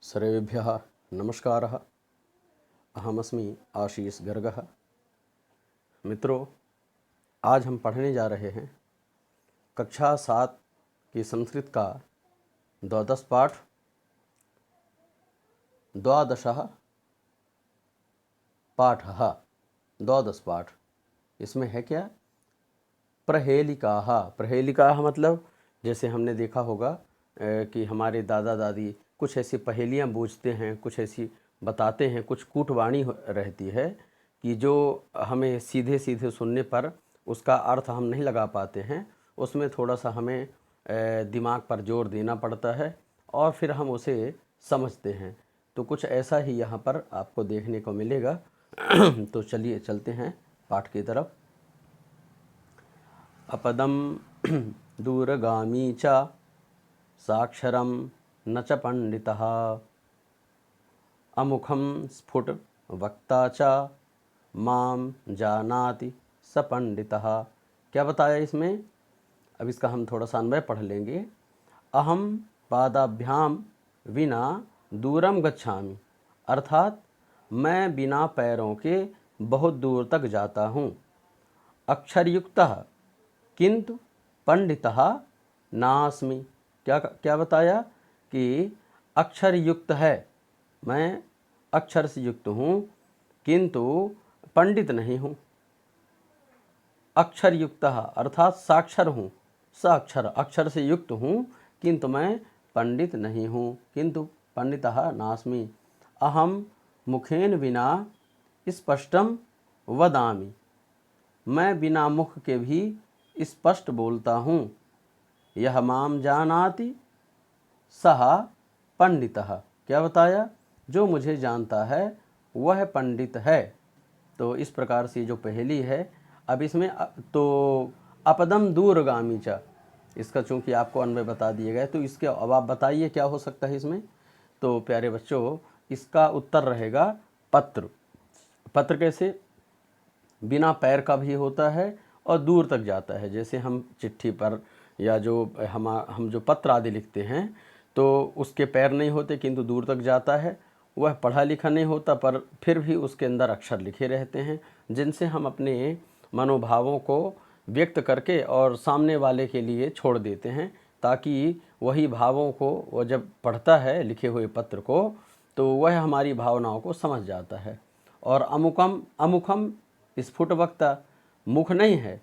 सर्वेभ्यः नमस्कारः। अहमस्मि आशीष गर्गः। मित्रों, आज हम पढ़ने जा रहे हैं कक्षा 7 की संस्कृत का द्वादश पाठ द्वादशः पाठः द्वादश पाठ। इसमें है क्या? प्रहेलिकाः। प्रहेलिकाः मतलब जैसे हमने देखा होगा कि हमारे दादा दादी कुछ ऐसी पहेलियाँ बूझते हैं, कुछ ऐसी बताते हैं, कुछ कूटवाणी रहती है कि जो हमें सीधे सीधे सुनने पर उसका अर्थ हम नहीं लगा पाते हैं। उसमें थोड़ा सा हमें दिमाग पर जोर देना पड़ता है और फिर हम उसे समझते हैं। तो कुछ ऐसा ही यहाँ पर आपको देखने को मिलेगा। तो चलिए चलते हैं पाठ की तरफ। अपदम दूरगामी च साक्षरम न च पंडितः अमुखम स्फुट वक्ता च माम जानाति स पंडितः। क्या बताया इसमें? अब इसका हम थोड़ा सा अन्वय पढ़ लेंगे। अहम पादाभ्याम विना दूरम गच्छामि, अर्थात मैं बिना पैरों के बहुत दूर तक जाता हूँ। अक्षरयुक्तः किंतु पंडितः नास्मि। क्या बताया कि अक्षर युक्त है, मैं अक्षर से युक्त हूँ किंतु पंडित नहीं हूँ। अक्षर युक्त अर्थात साक्षर हूँ, साक्षर अक्षर से युक्त हूँ किंतु मैं पंडित नहीं हूँ। किंतु पंडितः नास्मि। अहम मुखेन विना स्पष्टम वदामि, मैं बिना मुख के भी स्पष्ट बोलता हूँ। यह माम जानाति सह पंडितः। क्या बताया? जो मुझे जानता है वह पंडित है। तो इस प्रकार से जो पहेली है, अब इसमें तो अपदम दूरगामी च, इसका चूँकि आपको अन्वय बता दिए गए तो इसके अब आप बताइए क्या हो सकता है इसमें। तो प्यारे बच्चों, इसका उत्तर रहेगा पत्र। पत्र कैसे? बिना पैर का भी होता है और दूर तक जाता है। जैसे हम चिट्ठी पर या जो हम जो पत्र आदि लिखते हैं तो उसके पैर नहीं होते किंतु दूर तक जाता है। वह पढ़ा लिखा नहीं होता पर फिर भी उसके अंदर अक्षर लिखे रहते हैं, जिनसे हम अपने मनोभावों को व्यक्त करके और सामने वाले के लिए छोड़ देते हैं, ताकि वही भावों को वह जब पढ़ता है लिखे हुए पत्र को तो वह हमारी भावनाओं को समझ जाता है। और अमुखम स्फुट वक्ता, मुख नहीं है,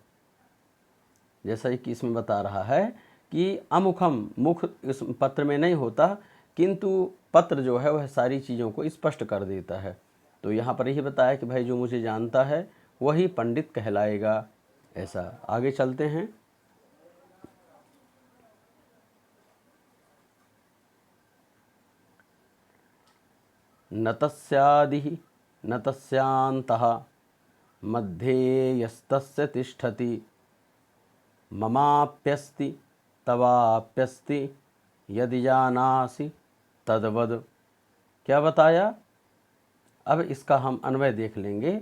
जैसा कि इसमें बता रहा है कि अमुखम, मुख इस पत्र में नहीं होता किंतु पत्र जो है वह सारी चीज़ों को स्पष्ट कर देता है। तो यहाँ पर यही बताया कि भाई जो मुझे जानता है वही पंडित कहलाएगा। ऐसा आगे चलते हैं। न तस्यादिः न तस्यान्तः मध्ये यस्तस्य तिष्ठति ममाप्यस्ति तवाप्यस्ति यदि जानासि तद्वद। क्या बताया? अब इसका हम अन्वय देख लेंगे।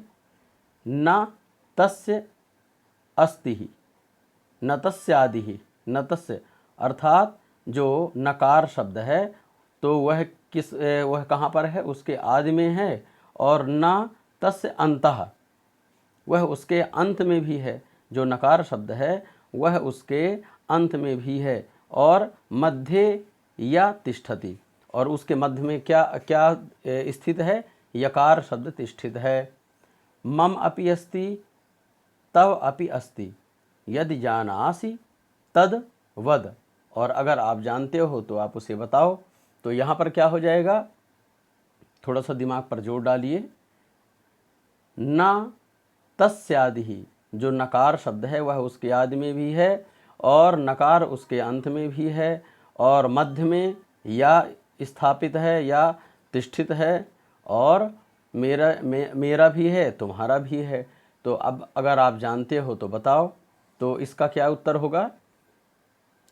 न तस्य अस्ति ही न तस्यादि ही, न तस्य अर्थात जो नकार शब्द है तो वह वह कहाँ पर है? उसके आदि में है। और न तस्य अंतः, वह उसके अंत में भी है। जो नकार शब्द है वह उसके अंत में भी है। और मध्य या तिष्ठति, और उसके मध्य में क्या क्या स्थित है? यकार शब्द तिष्ठित है। मम अपि अस्ति तव अपि अस्ति यदि जानासि तद वद, और अगर आप जानते हो तो आप उसे बताओ। तो यहाँ पर क्या हो जाएगा? थोड़ा सा दिमाग पर जोर डालिए। न तस्यादि ही, जो नकार शब्द है वह उसके आदि में भी है और नकार उसके अंत में भी है और मध्य में या स्थापित है या तिष्ठित है, और मेरा भी है तुम्हारा भी है। तो अब अगर आप जानते हो तो बताओ। तो इसका क्या उत्तर होगा?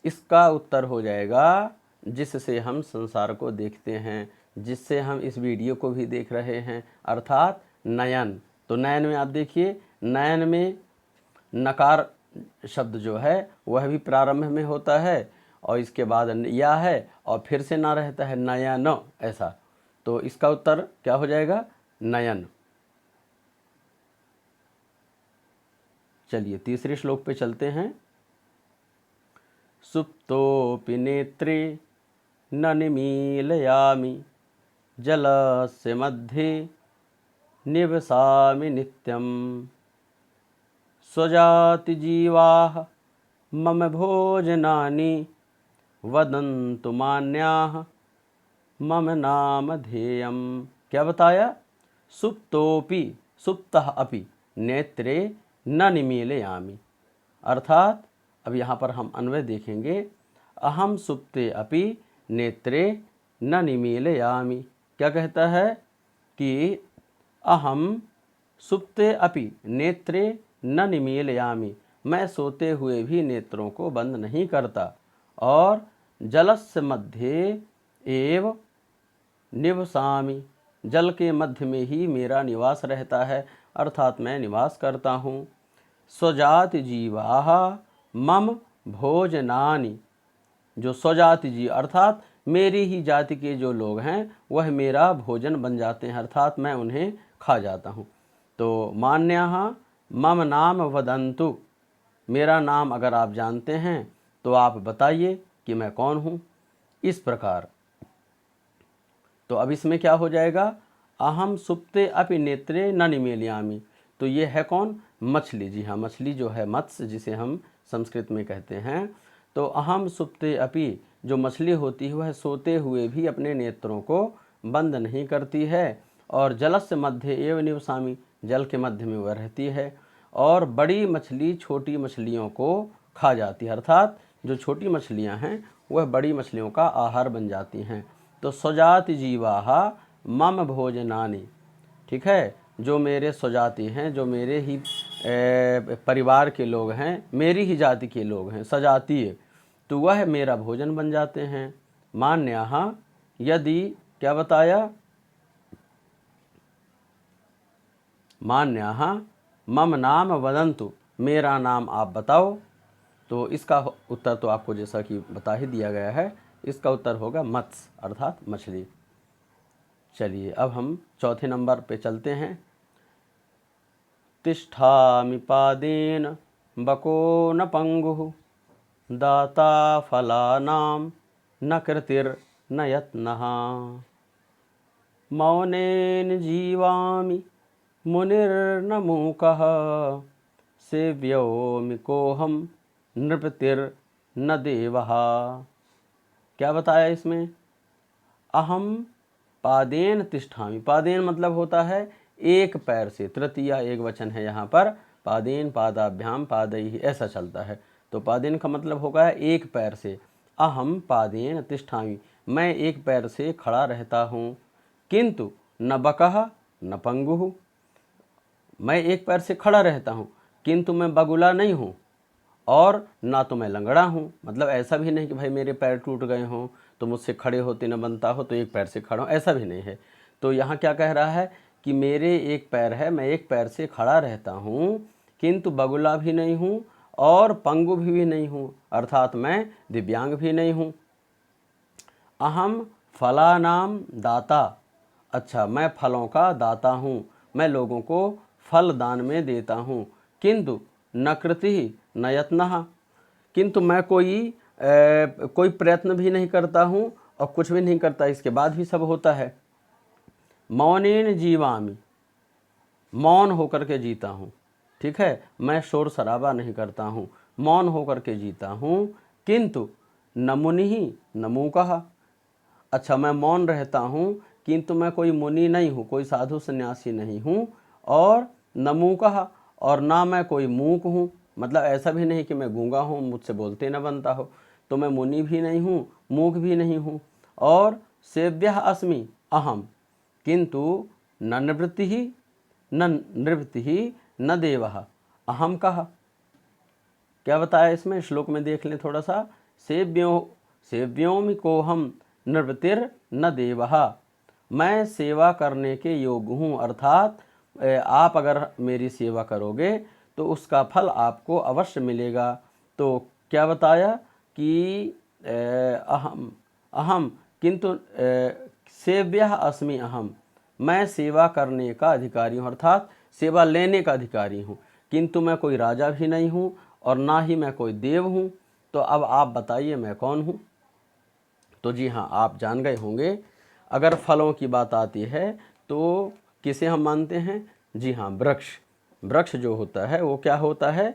इसका उत्तर हो जाएगा जिससे हम संसार को देखते हैं, जिससे हम इस वीडियो को भी देख रहे हैं, अर्थात नयन। तो नयन में आप देखिए, नयन में नकार शब्द जो है वह भी प्रारंभ में होता है और इसके बाद या है और फिर से ना रहता है नयन, ऐसा। तो इसका उत्तर क्या हो जाएगा? नयन। चलिए तीसरे श्लोक पे चलते हैं। सुप्तोऽपि नेत्रे न निमीलयामि जलस्य मध्ये निवसामि नित्यं स्वजातिजीवाः मम भोजनानि वदन्तु मान्याः मम नामधेयम्। क्या बताया? सुप्तोपि, सुप्तः अपि नेत्रे न निमीलयामि, अर्थात अब यहाँ पर हम अन्वय देखेंगे। अहम सुप्ते अपि नेत्रे न निमीलयामि। क्या कहता है कि अहम सुप्ते अपि नेत्रे न निमीलयामि, मैं सोते हुए भी नेत्रों को बंद नहीं करता, और जलस्य मध्ये एव निवसामि, जल के मध्य में ही मेरा निवास रहता है, अर्थात मैं निवास करता हूँ। स्वजाति जीवाः मम भोजनानि, जो स्वजाति जीव अर्थात मेरी ही जाति के जो लोग हैं वह मेरा भोजन बन जाते हैं, अर्थात मैं उन्हें खा जाता हूँ। तो मान्याः मम नाम वदन्तु, मेरा नाम अगर आप जानते हैं तो आप बताइए कि मैं कौन हूँ। इस प्रकार तो अब इसमें क्या हो जाएगा? अहम सुप्ते अपि नेत्रे न निमीलयामि। तो ये है कौन? मछली। जी हाँ, मछली जो है मत्स्य, जिसे हम संस्कृत में कहते हैं। तो अहम सुप्ते अपि, जो मछली होती है वह सोते हुए भी अपने नेत्रों को बंद नहीं करती है, और जलस्य मध्य एव निवसामि, जल के मध्य में वह रहती है, और बड़ी मछली छोटी मछलियों को खा जाती है, अर्थात जो छोटी मछलियां हैं वह बड़ी मछलियों का आहार बन जाती हैं। तो स्वजाति जीवाः मम भोजनानि, ठीक है, जो मेरे स्वजाति हैं, जो मेरे ही परिवार के लोग हैं, मेरी ही जाति के लोग हैं, सजातीय, तो वह मेरा भोजन बन जाते हैं। मान्याः, यदि क्या बताया? मान्याः मम नाम वदन्तु, मेरा नाम आप बताओ। तो इसका उत्तर तो आपको जैसा कि बता ही दिया गया है, इसका उत्तर होगा मत्स्य, अर्थात मछली। चलिए अब हम चौथे नंबर पे चलते हैं। तिष्ठामि पादेन बको न पंगुः दाता फलानां न कृतिर्न यत्नः मौनेन जीवामि मुनिर्न मूकः सेव्योमि कोऽहं नृपतिर्न देवः। क्या बताया इसमें? अहम पादेन तिष्ठामि, पादेन मतलब होता है एक पैर से, तृतीया एक वचन है यहाँ पर, पादेन पादाभ्याम पादैहि ऐसा चलता है। तो पादेन का मतलब होगा एक पैर से। अहम पादेन तिष्ठामि, मैं एक पैर से खड़ा रहता हूँ। किंतु न बकः न पंगुः, मैं एक पैर से खड़ा रहता हूँ किंतु मैं बगुला नहीं हूँ, और ना तो मैं लंगड़ा हूँ, मतलब ऐसा भी नहीं कि भाई मेरे पैर टूट गए हों तो मुझसे खड़े होते न बनता हो तो एक पैर से खड़ा हूँ, ऐसा भी नहीं है। तो यहाँ क्या कह रहा है कि मेरे एक पैर है, मैं एक पैर से खड़ा रहता हूँ, किंतु बगुला भी नहीं हूँ और पंगु भी नहीं हूँ, अर्थात मैं दिव्यांग भी नहीं हूँ। अहम फलानाम दाता, अच्छा मैं फलों का दाता हूँ, मैं लोगों को फल दान में देता हूँ। किंतु न कृति न यत्नः, किंतु मैं कोई प्रयत्न भी नहीं करता हूँ और कुछ भी नहीं करता, इसके बाद भी सब होता है। मौनेन जीवामि, मौन होकर के जीता हूँ, ठीक है, मैं शोर शराबा नहीं करता हूँ, मौन होकर के जीता हूँ। किंतु न मुनि न मूकः, अच्छा मैं मौन रहता हूँ किंतु मैं कोई मुनि नहीं हूँ, कोई साधु सन्यासी नहीं हूँ, और न मूकः, और ना मैं कोई मूक हूँ, मतलब ऐसा भी नहीं कि मैं गूंगा हूँ, मुझसे बोलते न बनता हो, तो मैं मुनि भी नहीं हूँ, मूक भी नहीं हूँ। और सेव्यः अस्मि अहम, किंतु न निवृत्तिः न देवः अहम कः। क्या बताया इसमें? श्लोक में देख लें थोड़ा सा। सेव्योमि कोहम निवृत्तिर्न देवः, मैं सेवा करने के योग्य हूँ, अर्थात आप अगर मेरी सेवा करोगे तो उसका फल आपको अवश्य मिलेगा। तो क्या बताया कि अहम किंतु सेव्यः अस्मि अहम, मैं सेवा करने का अधिकारी हूँ, अर्थात सेवा लेने का अधिकारी हूँ, किंतु मैं कोई राजा भी नहीं हूँ और ना ही मैं कोई देव हूँ। तो अब आप बताइए मैं कौन हूँ? तो जी हाँ, आप जान गए होंगे। अगर फलों की बात आती है तो किसे हम मानते हैं? जी हाँ, वृक्ष। वृक्ष जो होता है वो क्या होता है?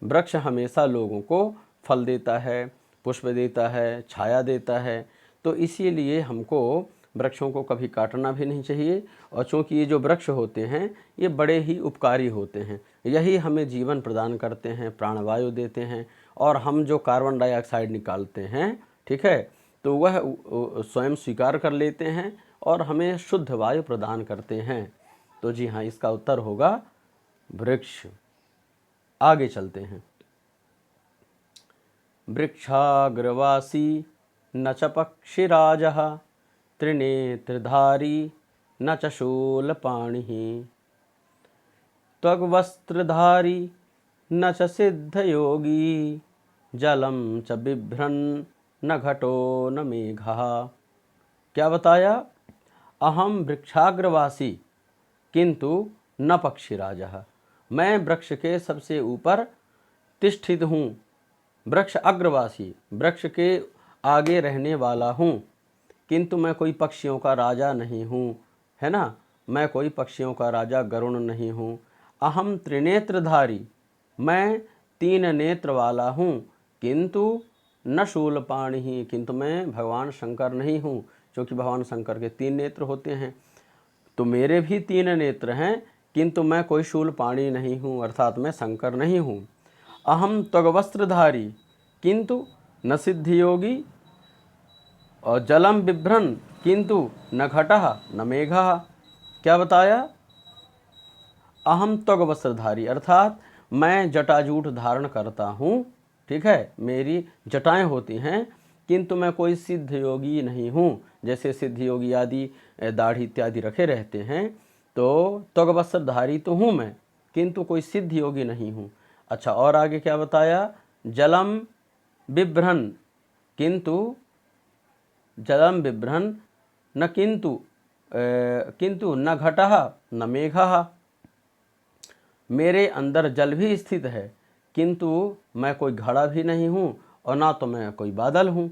वृक्ष हमेशा लोगों को फल देता है, पुष्प देता है, छाया देता है। तो इसीलिए हमको वृक्षों को कभी काटना भी नहीं चाहिए। और चूँकि ये जो वृक्ष होते हैं ये बड़े ही उपकारी होते हैं, यही हमें जीवन प्रदान करते हैं, प्राणवायु देते हैं, और हम जो कार्बन डाइऑक्साइड निकालते हैं, ठीक है, तो वह स्वयं स्वीकार कर लेते हैं और हमें शुद्ध वायु प्रदान करते हैं। तो जी हाँ, इसका उत्तर होगा वृक्ष। आगे चलते हैं। वृक्षाग्रवासी न च पक्षिराजः, त्रिनेत्रधारी न च शूलपाणिः, त्वग्वस्त्रधारी न च सिद्धयोगी, जलं च बिभ्रन् न घटो न मेघः। क्या बताया? अहम वृक्षाग्रवासी किंतु न पक्षीराजः, मैं वृक्ष के सबसे ऊपर तिष्ठित हूँ। वृक्ष अग्रवासी, वृक्ष के आगे रहने वाला हूँ, किंतु मैं कोई पक्षियों का राजा नहीं हूँ, है ना। मैं कोई पक्षियों का राजा गरुण नहीं हूँ। अहम त्रिनेत्रधारी, मैं 3 नेत्र वाला हूँ, किंतु न शूलपाणि ही, किंतु मैं भगवान शंकर नहीं हूँ, क्योंकि भगवान शंकर के 3 नेत्र होते हैं। तो मेरे भी 3 नेत्र हैं, किंतु मैं कोई शूलपाणि नहीं हूँ, अर्थात मैं शंकर नहीं हूँ। अहम त्वग्वस्त्रधारी किंतु न सिद्धियोगी, और जलम बिभ्रन किंतु न घटः न मेघः। क्या बताया? अहम त्वग्वस्त्रधारी, अर्थात मैं जटाजूट धारण करता हूँ, ठीक है, मेरी जटाएं होती हैं, किंतु मैं कोई सिद्ध योगी नहीं हूँ। जैसे सिद्ध योगी आदि दाढ़ी इत्यादि रखे रहते हैं, तो त्वग्वस्त्रधारी तो हूँ मैं, किंतु कोई सिद्ध योगी नहीं हूँ। अच्छा, और आगे क्या बताया? जलम बिभ्रन किंतु, जलम बिभ्रन न किंतु न घटः न मेघः, मेरे अंदर जल भी स्थित है, किंतु मैं कोई घड़ा भी नहीं हूँ और ना तो मैं कोई बादल हूँ।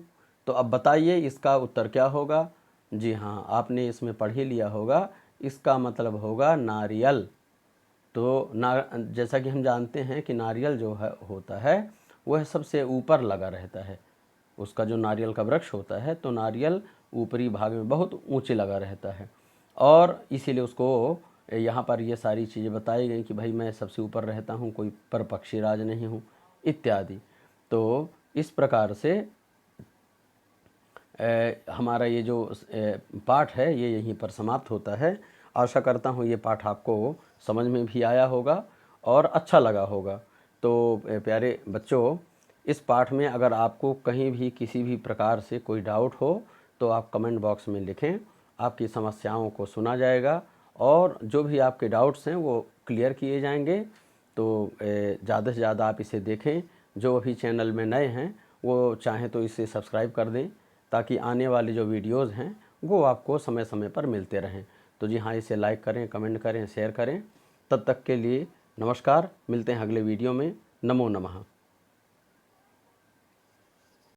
तो अब बताइए इसका उत्तर क्या होगा? जी हाँ, आपने इसमें पढ़ ही लिया होगा, इसका मतलब होगा नारियल। तो जैसा कि हम जानते हैं कि नारियल जो है होता है वह सबसे ऊपर लगा रहता है। उसका जो नारियल का वृक्ष होता है, तो नारियल ऊपरी भाग में बहुत ऊंचे लगा रहता है, और इसीलिए उसको यहाँ पर ये सारी चीज़ें बताई गई कि भाई मैं सबसे ऊपर रहता हूँ, कोई पर पक्षीराज नहीं हूँ इत्यादि। तो इस प्रकार से हमारा ये जो पाठ है ये यहीं पर समाप्त होता है। आशा करता हूँ ये पाठ आपको समझ में भी आया होगा और अच्छा लगा होगा। तो प्यारे बच्चों, इस पाठ में अगर आपको कहीं भी किसी भी प्रकार से कोई डाउट हो तो आप कमेंट बॉक्स में लिखें, आपकी समस्याओं को सुना जाएगा और जो भी आपके डाउट्स हैं वो क्लियर किए जाएंगे। तो ज़्यादा से ज़्यादा आप इसे देखें। जो अभी चैनल में नए हैं वो चाहें तो इसे सब्सक्राइब कर दें, ताकि आने वाले जो वीडियोज़ हैं वो आपको समय समय पर मिलते रहें। तो जी हाँ, इसे लाइक करें, कमेंट करें, शेयर करें। तब तक के लिए नमस्कार, मिलते हैं अगले वीडियो में। नमो नमः।